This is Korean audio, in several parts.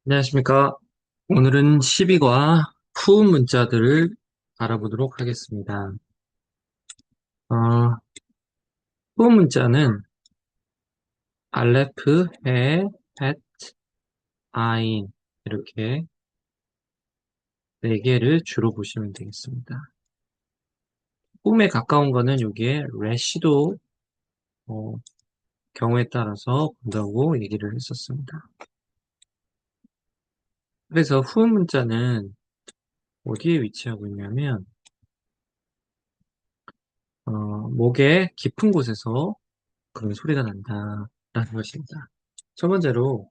안녕하십니까. 오늘은 시비과 후음 문자들을 알아보도록 하겠습니다. 어, 후음 문자는 알레프, 해, 헷, 아인 이렇게 네 개를 주로 보시면 되겠습니다. 후음에 가까운 거는 여기에 래시도 어, 경우에 따라서 본다고 얘기를 했었습니다. 그래서 후음 문자는 어디에 위치하고 있냐면 목의 깊은 곳에서 그런 소리가 난다라는 것입니다. 첫 번째로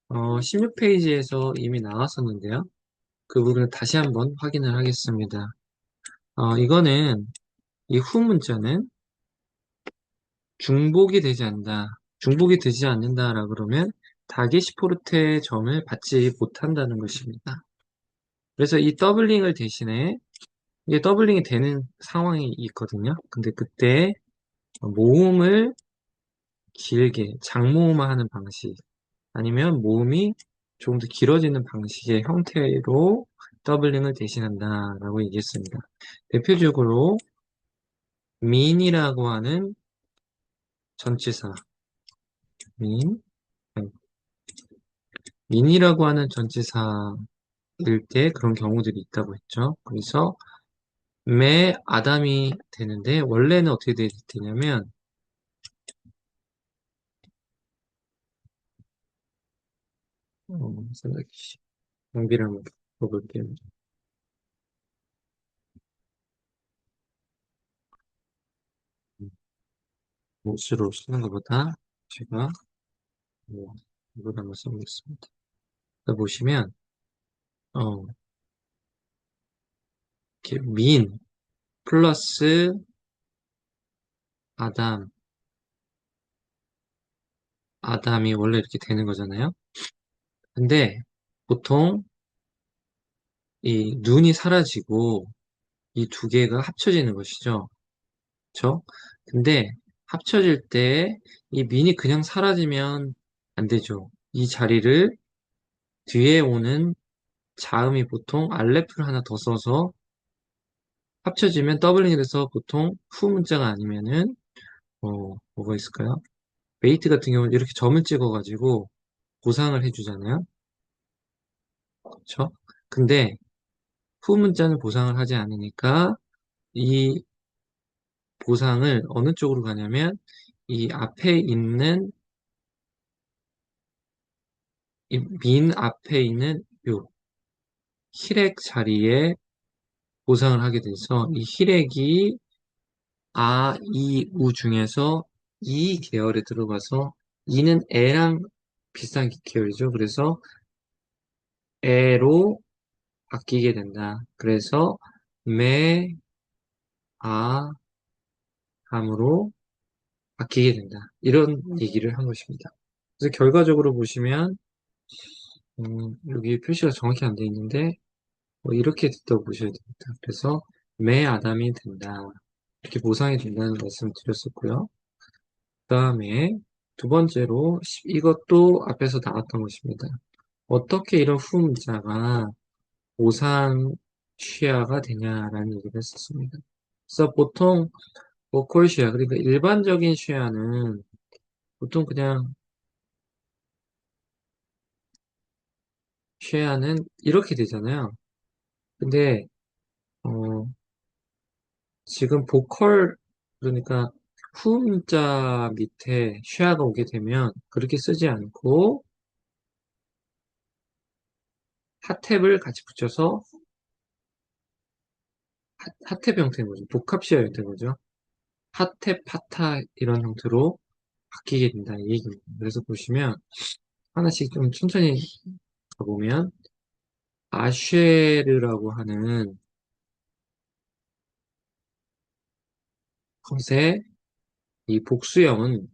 16페이지에서 이미 나왔었는데요. 그 부분을 다시 한번 확인을 하겠습니다. 이거는 이 후 문자는 중복이 되지 않는다. 중복이 되지 않는다라 그러면 다게시포르테의 점을 받지 못한다는 것입니다. 그래서 이 더블링을 대신에 이게 더블링이 되는 상황이 있거든요. 근데 그때 모음을 길게 장모음화하는 방식 아니면 모음이 조금 더 길어지는 방식의 형태로 더블링을 대신한다라고 얘기했습니다. 대표적으로 민이라고 하는 전치사, 민, 민이라고 하는 전치사일 때 그런 경우들이 있다고 했죠. 그래서 매 아담이 되는데 원래는 어떻게 되냐면 생각이 연비를 한번 볼게요. 못으로 쓰는 것보다 제가 이걸 한번 써보겠습니다. 보시면 어, 이렇게 민 플러스 아담, 아담이 원래 이렇게 되는 거잖아요. 근데 보통 이 눈이 사라지고 이 두 개가 합쳐지는 것이죠. 그쵸? 근데 합쳐질 때 이 민이 그냥 사라지면 안 되죠. 이 자리를 뒤에 오는 자음이 보통 알레프를 하나 더 써서 합쳐지면 더블링이 돼서 보통 후 문자가 아니면은 뭐가 있을까요? 베이트 같은 경우는 이렇게 점을 찍어가지고 보상을 해주잖아요. 그쵸? 근데 후 문자는 보상을 하지 않으니까 이 보상을 어느 쪽으로 가냐면 이 앞에 있는 이 민 앞에 있는 요 히렉 자리에 보상을 하게 돼서 이 히렉이 아, 이, 우 중에서 이 계열에 들어가서 이는 에랑 비슷한 계열이죠. 그래서 에로 바뀌게 된다. 그래서 매, 아, 함으로 바뀌게 된다. 이런 얘기를 한 것입니다. 그래서 결과적으로 보시면 여기 표시가 정확히 안 돼 있는데 이렇게 됐다고 보셔야 됩니다. 그래서 매 아담이 된다. 이렇게 보상이 된다는 말씀을 드렸었고요. 그 다음에 두 번째로 이것도 앞에서 나왔던 것입니다. 어떻게 이런 후문자가 보상 취하가 되냐라는 얘기를 했었습니다. 그래서 보통 보컬 취하, 그러니까 일반적인 취하는 보통 그냥 취하는 이렇게 되잖아요. 근데 어, 지금 보컬 그러니까 후음자 밑에 쉐아가 오게 되면 그렇게 쓰지 않고 핫탭을 같이 붙여서 핫탭 형태인 거죠. 복합시아 형태인 거죠. 핫탭, 파타 이런 형태로 바뀌게 된다 이 얘기입니다. 그래서 보시면 하나씩 좀 천천히 가보면 아쉐르라고 하는 것의 이 복수형은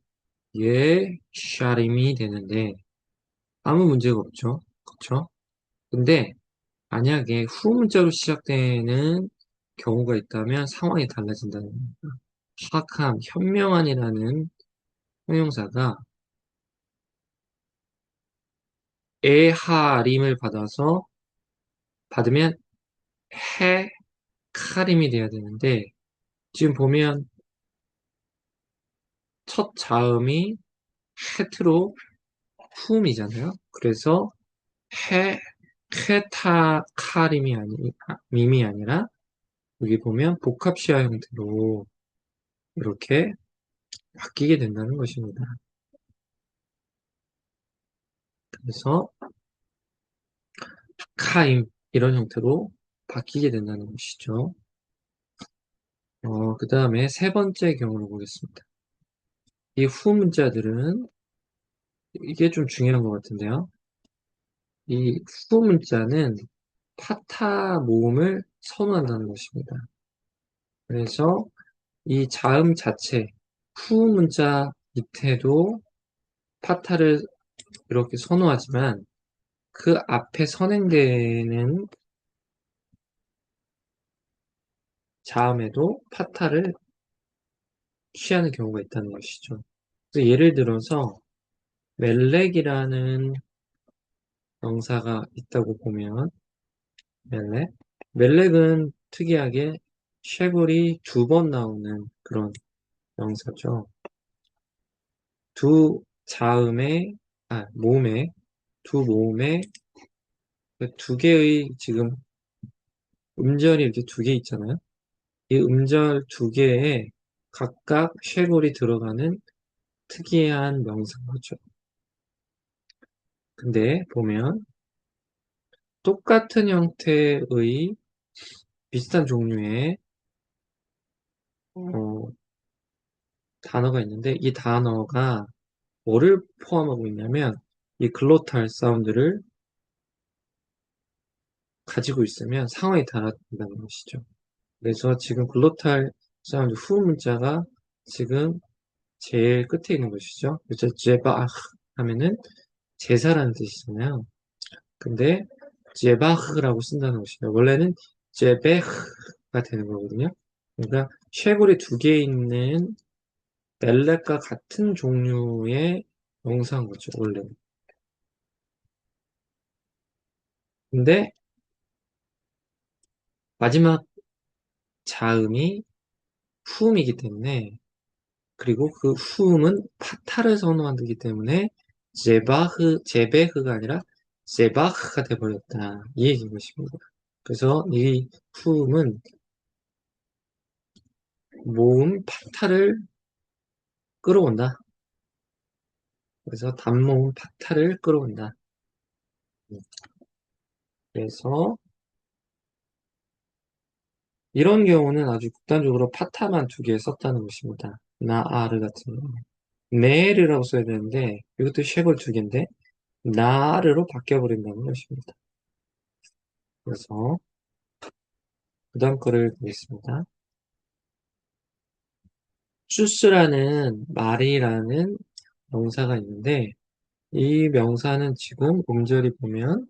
예, 샤림이 되는데 아무 문제가 없죠. 그렇죠? 근데 만약에 후문자로 시작되는 경우가 있다면 상황이 달라진다는 겁니다. 학함, 현명한이라는 형용사가 에하림을 받으면 헤카림이 돼야 되는데, 지금 보면 첫 자음이 헤트로 훔이잖아요. 그래서 헤, 밈이 아니라, 여기 보면 복합시화 형태로 이렇게 바뀌게 된다는 것입니다. 그래서 카임 이런 형태로 바뀌게 된다는 것이죠. 그 다음에 세 번째 경우를 보겠습니다. 이 후 문자들은 이게 좀 중요한 것 같은데요. 이 후 문자는 파타 모음을 선호한다는 것입니다. 그래서 이 자음 자체, 후 문자 밑에도 파타를 이렇게 선호하지만 그 앞에 선행되는 자음에도 파타를 취하는 경우가 있다는 것이죠. 그래서 예를 들어서 멜렉이라는 명사가 있다고 보면 멜렉. 멜렉은 특이하게 쉐굴이 두 번 나오는 그런 명사죠. 두 자음의, 모음의, 두 모음의 두 개의 지금 음절이 이렇게 두 개 있잖아요. 이 음절 두 개에 각각 쉐굴이 들어가는 특이한 명사죠. 근데 보면 똑같은 형태의 비슷한 종류의 어, 단어가 있는데 이 단어가 뭐를 포함하고 있냐면 이 글로탈 사운드를 가지고 있으면 상황이 달라진다는 것이죠. 그래서 지금 글로탈 사운드 후 문자가 지금 제일 끝에 있는 것이죠. 그래서 제바흐 하면은 제사라는 뜻이잖아요. 근데 제바흐라고 쓴다는 것이죠. 원래는 제베흐가 되는 거거든요. 그러니까 쉐골이 두 개 있는 멜렉과 같은 종류의 영상인 거죠, 원래는. 근데 마지막 자음이 후음이기 때문에 그리고 그 후음은 파타를 선호하기 때문에 제베흐가 아니라 제바흐가 돼버렸다. 이 얘기인 것입니다. 그래서 이 후음은 모음 파타를 끌어온다. 그래서 단모음 파타를 끌어온다. 그래서 이런 경우는 아주 극단적으로 파타만 두 개 썼다는 것입니다. 나아르 같은 경우. 메르라고 써야 되는데 이것도 쉐골 두 개인데 나르로 바뀌어버린다는 것입니다. 그래서 그 다음 거를 보겠습니다. 추스라는 말이라는 명사가 있는데 이 명사는 지금 음절이 보면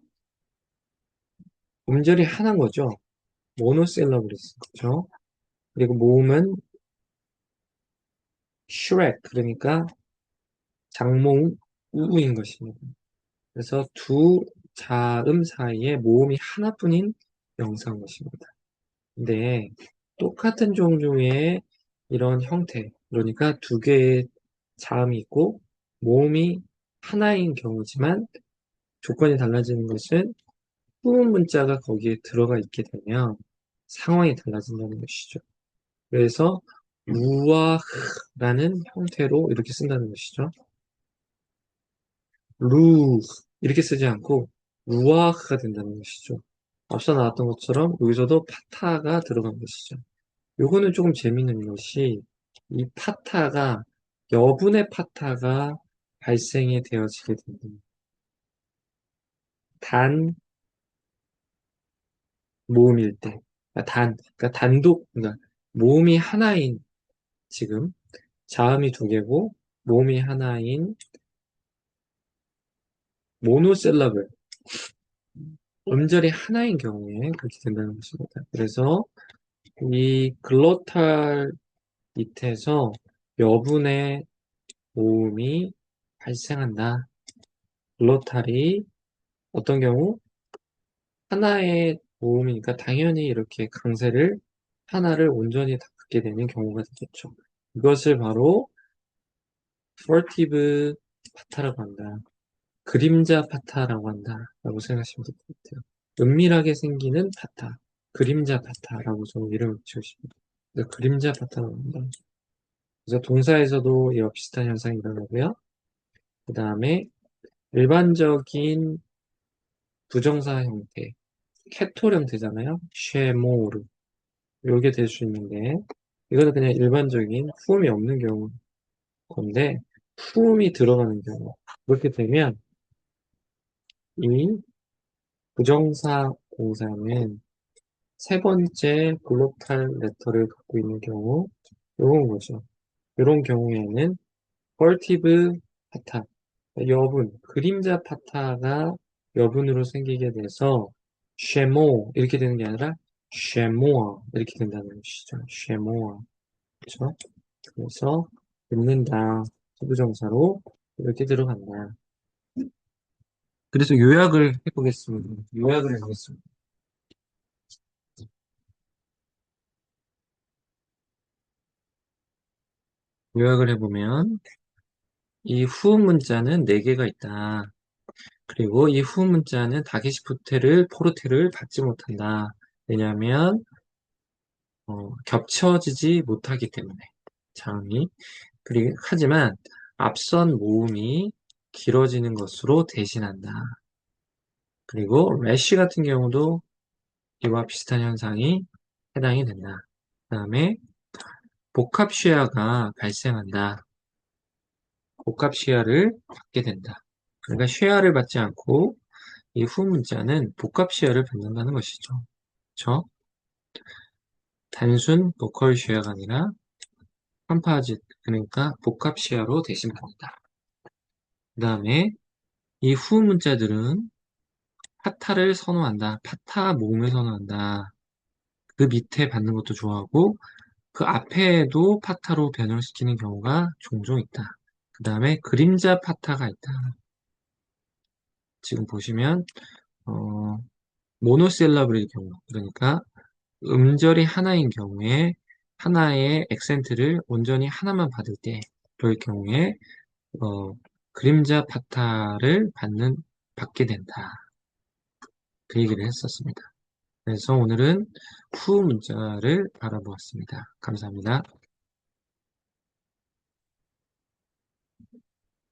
음절이 하나인 거죠. 모노실러블이스 그렇죠? 그리고 모음은 슈렉 그러니까 장모음 우인 것입니다. 그래서 두 자음 사이에 모음이 하나뿐인 명사인 것입니다. 근데 똑같은 종류의 이런 형태, 그러니까 두 개의 자음이 있고 모음이 하나인 경우지만 조건이 달라지는 것은 후음 문자가 거기에 들어가 있게 되면 상황이 달라진다는 것이죠. 그래서 루아흐라는 형태로 이렇게 쓴다는 것이죠. 루 이렇게 쓰지 않고 루아흐가 된다는 것이죠. 앞서 나왔던 것처럼 여기서도 파타가 들어간 것이죠. 요거는 조금 재밌는 것이 이 파타가 여분의 파타가 발생이 되어지게 됩니다. 단 모음일 때, 그러니까 단독, 그러니까 모음이 하나인 지금 자음이 두 개고 모음이 하나인 모노셀러블 음절이 하나인 경우에 그렇게 된다는 것입니다. 그래서 이 글로탈 밑에서 여분의 모음이 발생한다. 글로탈이 어떤 경우 하나의 모음이니까 당연히 이렇게 강세를 하나를 온전히 닦게 되는 경우가 되겠죠. 이것을 바로 furtive 파타라고 한다. 그림자 파타라고 한다라고 생각하시면 될 것 같아요. 은밀하게 생기는 파타, 그림자 파타라고 좀 이름을 붙여주시면 돼요. 그림자 파타라고 한다. 그래서 동사에서도 이와 비슷한 현상이 일어나고요. 그 다음에 일반적인 부정사 형태, 캐톨 형태잖아요. 쉐모르. 요게 될 수 있는데, 이거는 그냥 일반적인 후음이 없는 경우 건데, 후음이 들어가는 경우. 그렇게 되면, 이 부정사 동사는 세 번째 글로탈 레터를 갖고 있는 경우, 요건 거죠. 이런 경우에는 펄티브 파타, 여분, 그림자 파타가 여분으로 생기게 돼서 쉐모 이렇게 되는 게 아니라 쉐모아 이렇게 된다는 것이죠. 쉐모아. 그렇죠? 그래서 읽는다 부정사로 이렇게 들어간다. 그래서 요약을 해보겠습니다. 요약을 해보겠습니다. 요약을 해보면 이 후음 문자는 4개가 있다. 그리고 이 후음 문자는 다게시프테를 포르테를 받지 못한다. 왜냐하면 겹쳐지지 못하기 때문에 자음이 하지만 앞선 모음이 길어지는 것으로 대신한다. 그리고 래쉬 같은 경우도 이와 비슷한 현상이 해당이 된다. 그 다음에 복합 쉐아가 발생한다. 복합 쉐아를 받게 된다. 그러니까 쉐아를 받지 않고 이 후 문자는 복합 쉐아를 받는다는 것이죠. 그렇죠? 단순 보컬 쉐아가 아니라 컴파짓, 그러니까 복합 쉐아로 대신합니다. 그 다음에 이 후 문자들은 파타를 선호한다. 파타 모음을 선호한다. 그 밑에 받는 것도 좋아하고 그 앞에도 파타로 변형시키는 경우가 종종 있다. 그 다음에 그림자 파타가 있다. 지금 보시면 모노실러블의 경우, 그러니까 음절이 하나인 경우에 하나의 액센트를 온전히 하나만 받을 때 그럴 경우에 어, 그림자 파타를 받게 된다. 그 얘기를 했었습니다. 그래서 오늘은 후 문자를 알아보았습니다. 감사합니다.